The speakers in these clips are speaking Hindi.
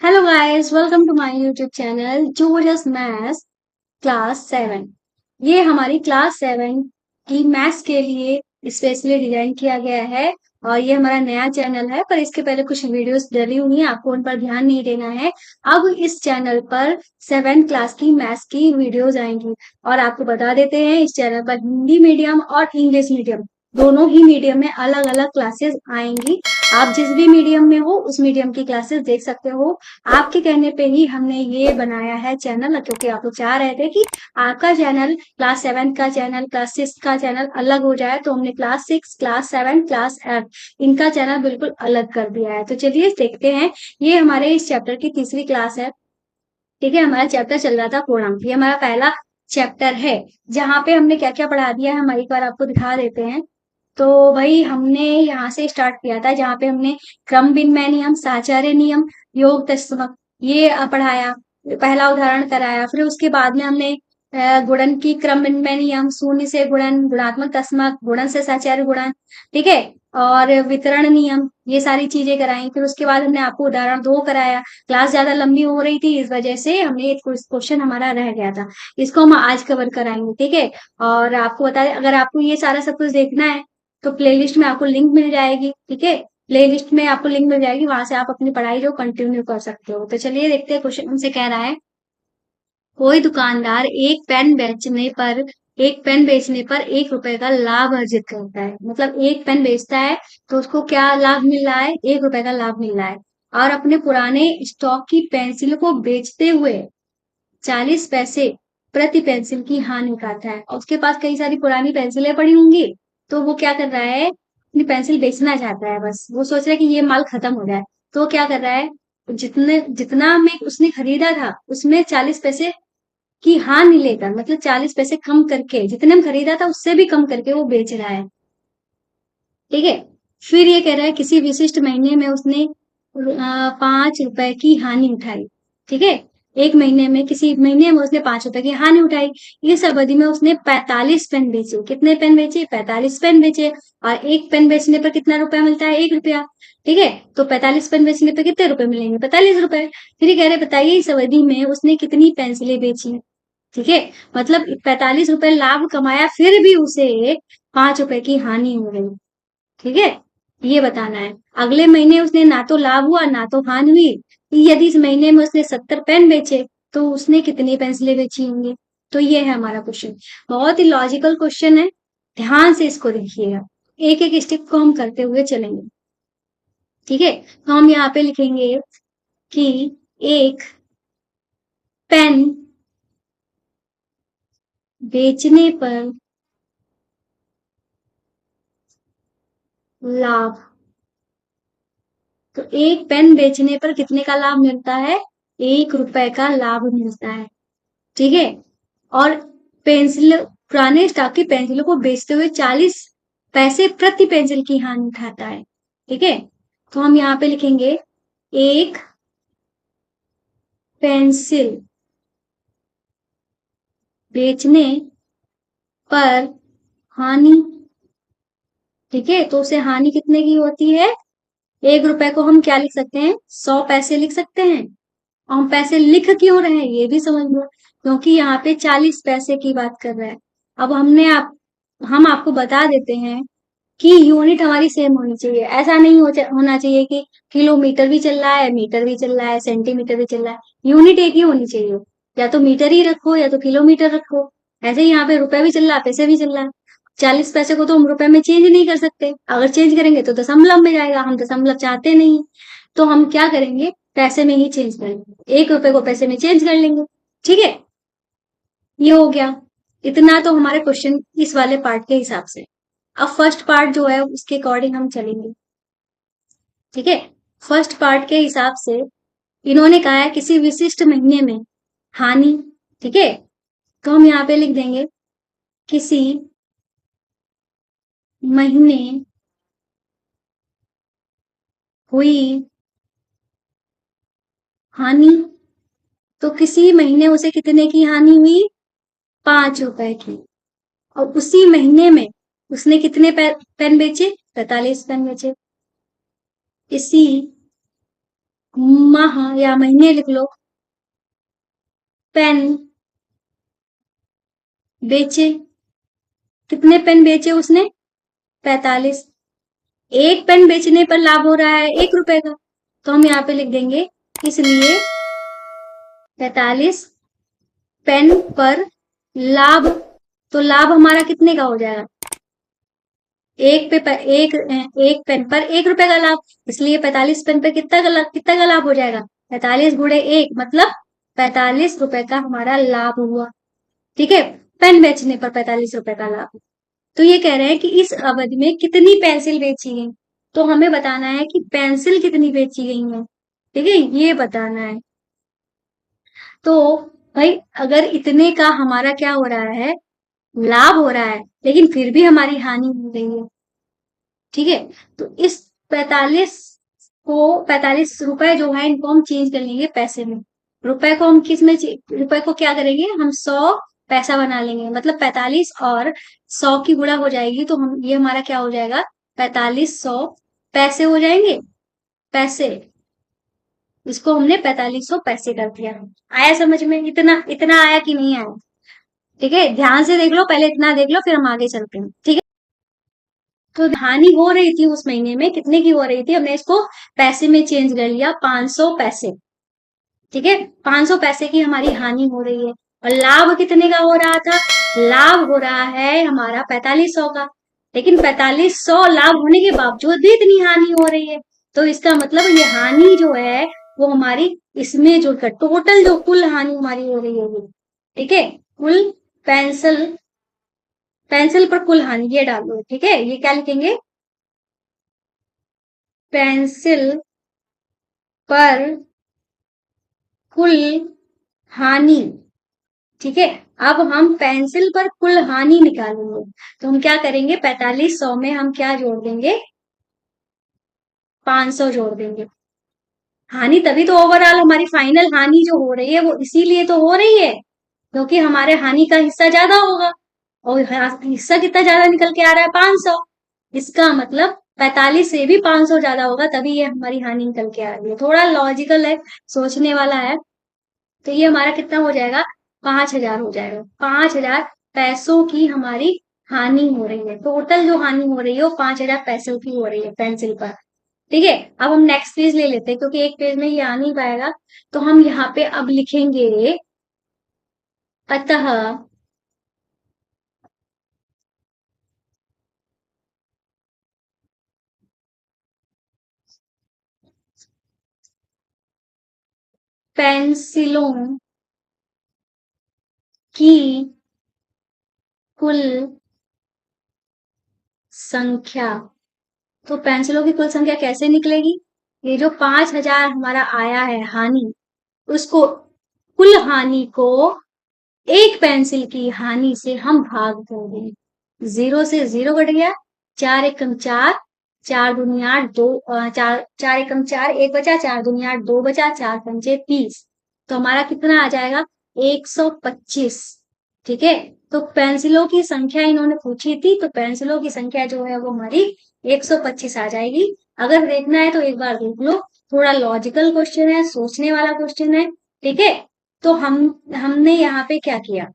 Hello guys, welcome to my YouTube channel Julius maths class 7। ये हमारी क्लास 7 की मैथ्स के लिए स्पेशली डिजाइन किया गया है और ये हमारा नया चैनल है। पर इसके पहले कुछ वीडियोस डली हुई हैं, आपको उन पर ध्यान नहीं देना है। अब इस चैनल पर 7 क्लास की मैथ्स की वीडियोस आएंगी और आपको बता देते हैं इस चैनल पर हिंदी मीडियम और इंग्लिश मीडियम दोनों ही मीडियम में अलग अलग क्लासेस आएंगी। आप जिस भी मीडियम में हो उस मीडियम की क्लासेस देख सकते हो। आपके कहने पे ही हमने ये बनाया है चैनल, क्योंकि आप लोग चाह रहे थे कि आपका चैनल क्लास 7 का चैनल क्लास 6 का चैनल अलग हो जाए, तो हमने क्लास 6 क्लास 7 क्लास 8 इनका चैनल बिल्कुल अलग कर दिया है। तो चलिए देखते हैं। ये हमारे इस चैप्टर की तीसरी क्लास है। ठीक है, हमारा चैप्टर चल रहा था पूर्णांक। ये हमारा पहला चैप्टर है जहां पे हमने क्या क्या पढ़ा दिया है हम एक बार आपको दिखा देते हैं। तो भाई हमने यहाँ से स्टार्ट किया था जहाँ पे हमने क्रम विनिमय नियम, साहचर्य नियम, योग तत्समक ये पढ़ाया। पहला उदाहरण कराया। फिर उसके बाद में हमने गुणन की क्रम विनिमय नियम, शून्य से गुणन, गुणात्मक तस्मक, गुणन से साहचर्य गुणन, ठीक है, और वितरण नियम, ये सारी चीजें कराई। फिर उसके बाद हमने आपको उदाहरण 2 कराया। क्लास ज्यादा लंबी हो रही थी, इस वजह से हमने एक क्वेश्चन हमारा रह गया था, इसको हम आज कवर कराएंगे। ठीक है, और आपको बता दें, अगर आपको ये सारा सब कुछ देखना है तो प्लेलिस्ट में आपको लिंक मिल जाएगी। ठीक है, प्लेलिस्ट में आपको लिंक मिल जाएगी, वहां से आप अपनी पढ़ाई जो कंटिन्यू कर सकते हो। तो चलिए देखते हैं, क्वेश्चन हमसे कह रहा है कोई दुकानदार एक पेन बेचने पर 1 रुपए का लाभ अर्जित करता है। मतलब एक पेन बेचता है तो उसको क्या लाभ मिल रहा है? 1 रुपए का लाभ मिल रहा है। और अपने पुराने स्टॉक की पेंसिल को बेचते हुए 40 पैसे प्रति पेंसिल की हानि उठाता है। और उसके पास कई सारी पुरानी पेंसिलें पड़ी होंगी, तो वो क्या कर रहा है, अपनी पेंसिल बेचना चाहता है। बस वो सोच रहा है कि ये माल खत्म हो जाए, तो वो क्या कर रहा है, जितने जितना में उसने खरीदा था उसमें 40 पैसे की हानि लेकर, मतलब 40 पैसे कम करके, जितने में खरीदा था उससे भी कम करके वो बेच रहा है। ठीक है, फिर ये कह रहा है किसी विशिष्ट महीने में उसने 5 रुपए की हानि उठाई। ठीक है, एक महीने में, किसी महीने में उसने 5 रुपए की हानि उठाई। इस अवधि में उसने 45 पेन बेचे। कितने पेन बेचे? 45 पेन बेचे। और एक पेन बेचने पर कितना रुपया मिलता है? 1 रुपया। ठीक है, तो 45 पेन बेचने पर कितने रुपए मिलेंगे? 45 रुपए। फिर ये कह रहे बताइए इस अवधि में उसने कितनी पेंसिलें बेची। ठीक है, मतलब 45 रुपए लाभ कमाया, फिर भी उसे 5 रुपए की हानि हो गई। ठीक है, ये बताना है। अगले महीने उसने ना तो लाभ हुआ ना तो हानि हुई। यदि इस महीने में उसने 70 पेन बेचे तो उसने कितनी पेंसिलें बेची होंगी? तो ये है हमारा क्वेश्चन। बहुत ही लॉजिकल क्वेश्चन है, ध्यान से इसको देखिएगा। एक एक स्टेप को हम करते हुए चलेंगे। ठीक है, तो हम यहाँ पे लिखेंगे कि एक पेन बेचने पर लाभ। तो एक पेन बेचने पर कितने का लाभ मिलता है? 1 रुपए का लाभ मिलता है। ठीक है, और पेंसिल, पुराने स्टॉक की पेंसिलों को बेचते हुए 40 पैसे प्रति पेंसिल की हानि उठाता है। ठीक है, तो हम यहाँ पे लिखेंगे एक पेंसिल बेचने पर हानि। ठीक है, तो उसे हानि कितने की होती है? 1 रुपए को हम क्या लिख सकते हैं? 100 पैसे लिख सकते हैं। और हम पैसे लिख क्यों रहे हैं ये भी समझ लो, क्योंकि यहाँ पे 40 पैसे की बात कर रहा है। अब हम आपको बता देते हैं कि यूनिट हमारी सेम होनी चाहिए। ऐसा नहीं होना चाहिए कि किलोमीटर भी चल रहा है, मीटर भी चल रहा है, सेंटीमीटर भी चल रहा है। यूनिट एक ही होनी चाहिए, या तो मीटर ही रखो या तो किलोमीटर रखो। ऐसे ही यहाँ पे रुपए भी चल रहा है, पैसे भी चल रहा है। 40 पैसे को तो हम रुपए में चेंज नहीं कर सकते, अगर चेंज करेंगे तो दशमलव में जाएगा, हम दशमलव चाहते नहीं। तो हम क्या करेंगे, पैसे में ही चेंज करेंगे, 1 रुपए को पैसे में चेंज कर लेंगे। ठीक है, ये हो गया। इतना तो हमारे क्वेश्चन इस वाले पार्ट के हिसाब से। अब फर्स्ट पार्ट जो है उसके अकॉर्डिंग हम चलेंगे। ठीक है, फर्स्ट पार्ट के हिसाब से इन्होंने कहा है किसी विशिष्ट महीने में हानि। ठीक है, तो हम यहाँ पे लिख देंगे किसी महीने हुई हानि। तो किसी महीने उसे कितने की हानि हुई? 5 रुपए की। और उसी महीने में उसने कितने पेन बेचे? 45 पेन बेचे। इसी माह या महीने लिख लो। पेन बेचे, कितने पेन बेचे उसने? 45। एक पेन बेचने पर लाभ हो रहा है 1 रुपए का, तो हम यहाँ पे लिख देंगे इसलिए 45 पेन पर लाभ। तो लाभ हमारा कितने का हो जाएगा? एक पे एक पेन पर 1 रुपए का लाभ, इसलिए 45 पेन पे कितना का लाभ हो जाएगा? 45 × 1 मतलब 45 रुपए का हमारा लाभ हुआ। ठीक है, पेन बेचने पर 45 रुपए का लाभ। तो ये कह रहे हैं कि इस अवधि में कितनी पेंसिल बेची गई, तो हमें बताना है कि पेंसिल कितनी बेची गई है। ठीक है, ये बताना है। तो भाई अगर इतने का हमारा क्या हो रहा है, लाभ हो रहा है, लेकिन फिर भी हमारी हानि हो रही है। ठीक है, तो इस 45 रुपए जो है इनको हम चेंज कर लेंगे पैसे में। रुपए को हम किस में रुपए को क्या करेंगे हम 100 पैसा बना लेंगे, मतलब 45 और 100 की गुणा हो जाएगी, तो हम ये हमारा क्या हो जाएगा? 4500 पैसे हो जाएंगे। पैसे, इसको हमने 4500 पैसे कर दिया। आया समझ में? इतना इतना आया कि नहीं आया? ठीक है, ध्यान से देख लो, पहले इतना देख लो फिर हम आगे चलते हैं। ठीक है, तो हानि हो रही थी उस महीने में, कितने की हो रही थी, हमने इसको पैसे में चेंज कर लिया, 500 पैसे। ठीक है, 500 पैसे की हमारी हानि हो रही है। और लाभ कितने का हो रहा था? लाभ हो रहा है हमारा 4500 का, लेकिन 4500 लाभ होने के बावजूद भी इतनी हानि हो रही है। तो इसका मतलब ये हानि जो है वो हमारी इसमें जुड़कर टोटल जो कुल हानि हमारी हो रही है वो। ठीक है, कुल पेंसिल पेंसिल पर कुल हानि ये डालो। ठीक है, ये क्या लिखेंगे? पेंसिल पर कुल हानि। ठीक है, अब हम पेंसिल पर कुल हानि निकालेंगे, तो हम क्या करेंगे? 4500 में हम क्या जोड़ देंगे? 500 जोड़ देंगे। हानि तभी तो ओवरऑल हमारी फाइनल हानि जो हो रही है वो इसीलिए तो हो रही है क्योंकि हमारे हानि का हिस्सा ज्यादा होगा, और हिस्सा कितना ज्यादा निकल के आ रहा है? 500। इसका मतलब 45 से भी 500 ज्यादा होगा, तभी ये हमारी हानि निकल के आ रही है। थोड़ा लॉजिकल है, सोचने वाला है। तो ये हमारा कितना हो जाएगा? 5000 हो जाएगा। 5000 पैसों की हमारी हानि हो रही है। टोटल जो हानि हो रही है वो 5000 पैसों की हो रही है पेंसिल पर। ठीक है, अब हम नेक्स्ट पेज ले लेते हैं क्योंकि एक पेज में ये आ नहीं पाएगा। तो हम यहाँ पे अब लिखेंगे अतः पेंसिलों की कुल संख्या। तो पेंसिलों की कुल संख्या कैसे निकलेगी? ये जो 5000 हमारा आया है हानि, उसको कुल हानि को एक पेंसिल की हानि से हम भाग देंगे। 0 से 0 कट गया, 4 × 4, 4 × 2 = 8, 2 4 × 4 एक बचा, 4 × 2 = 8, 2 बचा, 4 × 5 = 30। तो हमारा कितना आ जाएगा? 125। ठीक है, तो पेंसिलों की संख्या इन्होंने पूछी थी, तो पेंसिलों की संख्या जो है वो हमारी 125 आ जाएगी। अगर देखना है तो एक बार देख लो, थोड़ा लॉजिकल क्वेश्चन है, सोचने वाला क्वेश्चन है। ठीक है, तो हमने यहाँ पे क्या किया?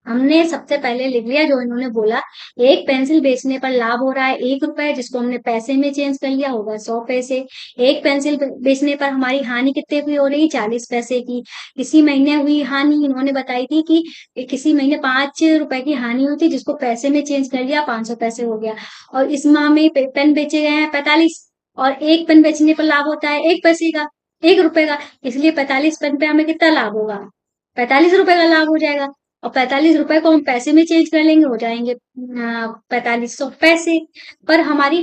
हमने सबसे पहले लिख लिया जो इन्होंने बोला, एक पेंसिल बेचने पर लाभ हो रहा है 1 रुपए, जिसको हमने पैसे में चेंज कर लिया, होगा 100 पैसे। एक पेंसिल बेचने पर हमारी हानि कितने की हो रही? 40 पैसे की। इसी महीने हुई हानि इन्होंने बताई थी कि किसी महीने 5 रुपए की हानि हुई थी, जिसको पैसे में चेंज कर लिया, 500 पैसे हो गया। और इस माह में पेन बेचे गए हैं 45, और एक पेन बेचने पर लाभ होता है 1 पैसे का, 1 रुपए का, इसलिए 45 पेन पे हमें कितना लाभ होगा? 45 रुपए का लाभ हो जाएगा। और 45 रुपए को हम पैसे में चेंज कर लेंगे, हो जाएंगे 4500 पैसे। पर हमारी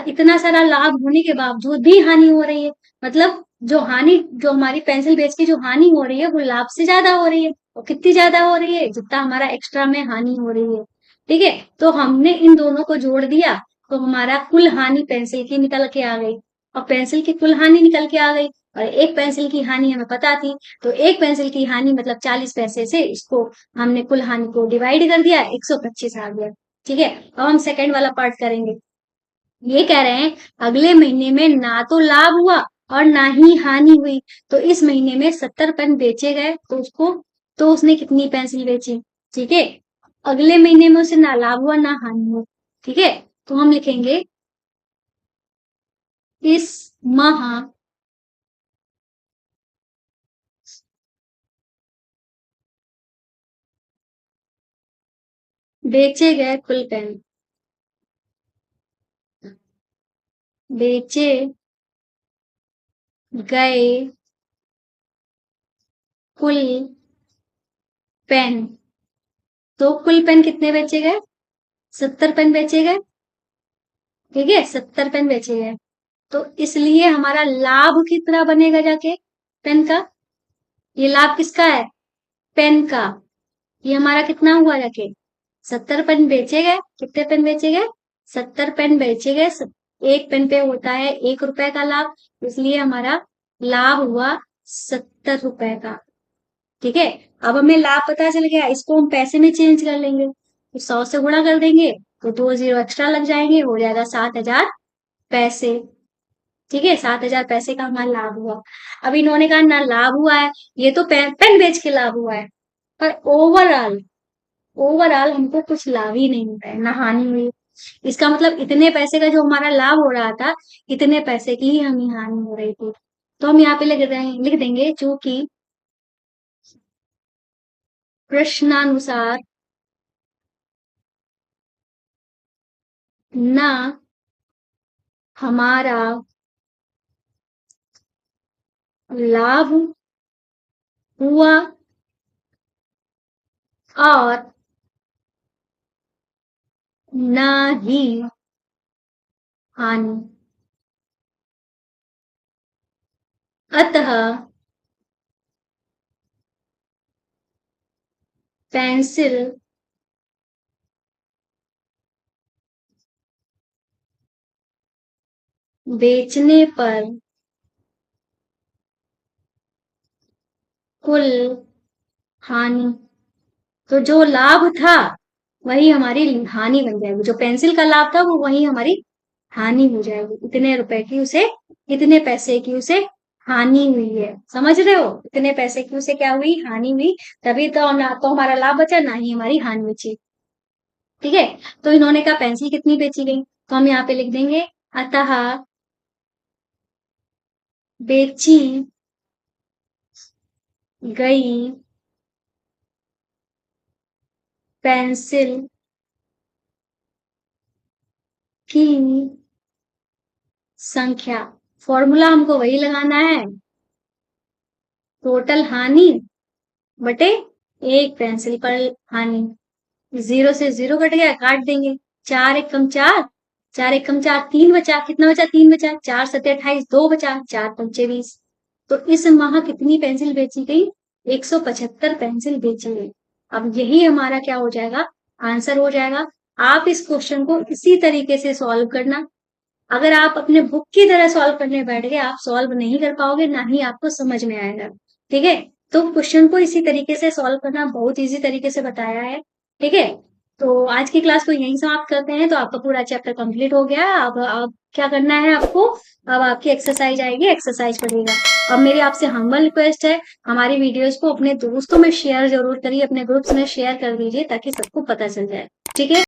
इतना सारा लाभ होने के बावजूद भी हानि हो रही है, मतलब जो हमारी पेंसिल बेच के जो हानि हो रही है वो लाभ से ज्यादा हो रही है। और कितनी ज्यादा हो रही है? जितना हमारा एक्स्ट्रा में हानि हो रही है। ठीक है, तो हमने इन दोनों को जोड़ दिया, तो हमारा कुल हानि पेंसिल की निकल के आ गई। और पेंसिल की कुल हानि निकल के आ गई, और एक पेंसिल की हानि हमें पता थी, तो एक पेंसिल की हानि मतलब 40 पैसे से इसको हमने कुल हानि को डिवाइड कर दिया, 125 आ गया। ठीक है, अब हम सेकंड वाला पार्ट करेंगे। ये कह रहे हैं अगले महीने में ना तो लाभ हुआ और ना ही हानि हुई। तो इस महीने में 70 पेन बेचे गए, तो उसने कितनी पेंसिल बेची? ठीक है। अगले महीने में उसे ना लाभ हुआ ना हानि हुई। ठीक है। तो हम लिखेंगे इस माह बेचे गए कुल पेन, बेचे गए कुल पेन। तो कुल पेन कितने बेचे गए? 70 पेन बेचे गए। ठीक है, 70 पेन बेचे गए। तो इसलिए हमारा लाभ कितना बनेगा जाके पेन का? ये लाभ किसका है? पेन का। ये हमारा कितना हुआ जाके? 70 पेन बेचे गए। कितने पेन बेचे गए? 70 पेन बेचे गए। एक पेन पे होता है 1 रुपए का लाभ, इसलिए हमारा लाभ हुआ 70 रुपए का। ठीक है। अब हमें लाभ पता चल गया, इसको हम पैसे में चेंज कर लेंगे, तो 100 से गुणा कर देंगे तो 2 जीरो एक्स्ट्रा लग जाएंगे, हो जाएगा 7,000 पैसे। ठीक है, 7,000 पैसे का हमारा लाभ हुआ। अब इन्होंने कहा ना लाभ हुआ है, ये तो पेन बेच के लाभ हुआ है, पर ओवरऑल ओवरऑल हमको कुछ लाभ ही नहीं मिला है, ना हानि हुई। इसका मतलब इतने पैसे का जो हमारा लाभ हो रहा था, इतने पैसे की ही हमें हानि हो रही थी। तो हम यहाँ पे लिख देंगे चूंकि प्रश्नानुसार ना हमारा लाभ हुआ और ना ही हानि, अतः पेंसिल बेचने पर कुल हानि, तो जो लाभ था वही हमारी हानि बन जाएगी, जो पेंसिल का लाभ था वो वही हमारी हानि हो जाएगी। इतने रुपए की उसे, इतने पैसे की उसे हानि हुई है। समझ रहे हो? इतने पैसे की उसे क्या हुई? हानि हुई। तभी तो ना तो हमारा लाभ बचा, ना ही हमारी हानि बची। ठीक है। तो इन्होंने कहा पेंसिल कितनी बेची गई, तो हम यहाँ पे लिख देंगे अतः बेची गई पेंसिल की संख्या, फॉर्मूला हमको वही लगाना है, टोटल हानि बटे एक पेंसिल पर हानि। जीरो से जीरो कट गया, काट देंगे। चार एकम चार, चार एकम चार, तीन बचा। कितना बचा? तीन बचा। चार सत्ते 28, दो बचा। चार पंचे 20। तो इस माह कितनी पेंसिल बेची गई? 175 पेंसिल बेची गई। अब यही हमारा क्या हो जाएगा? आंसर हो जाएगा। आप इस क्वेश्चन को इसी तरीके से सॉल्व करना। अगर आप अपने बुक की तरह सॉल्व करने बैठ गए, आप सॉल्व नहीं कर पाओगे, ना ही आपको समझ में आएगा। ठीक है। तो क्वेश्चन को इसी तरीके से सॉल्व करना बहुत इजी तरीके से बताया है। ठीक है। तो आज की क्लास को यहीं समाप्त करते हैं। तो आपका पूरा चैप्टर कंप्लीट हो गया। अब क्या करना है आपको? अब आपकी एक्सरसाइज आएगी, एक्सरसाइज पढ़ेगा। अब मेरी आपसे हम्बल रिक्वेस्ट है, हमारी वीडियोस को अपने दोस्तों में शेयर जरूर करिए, अपने ग्रुप्स में शेयर कर दीजिए ताकि सबको पता चल जाए। ठीक है।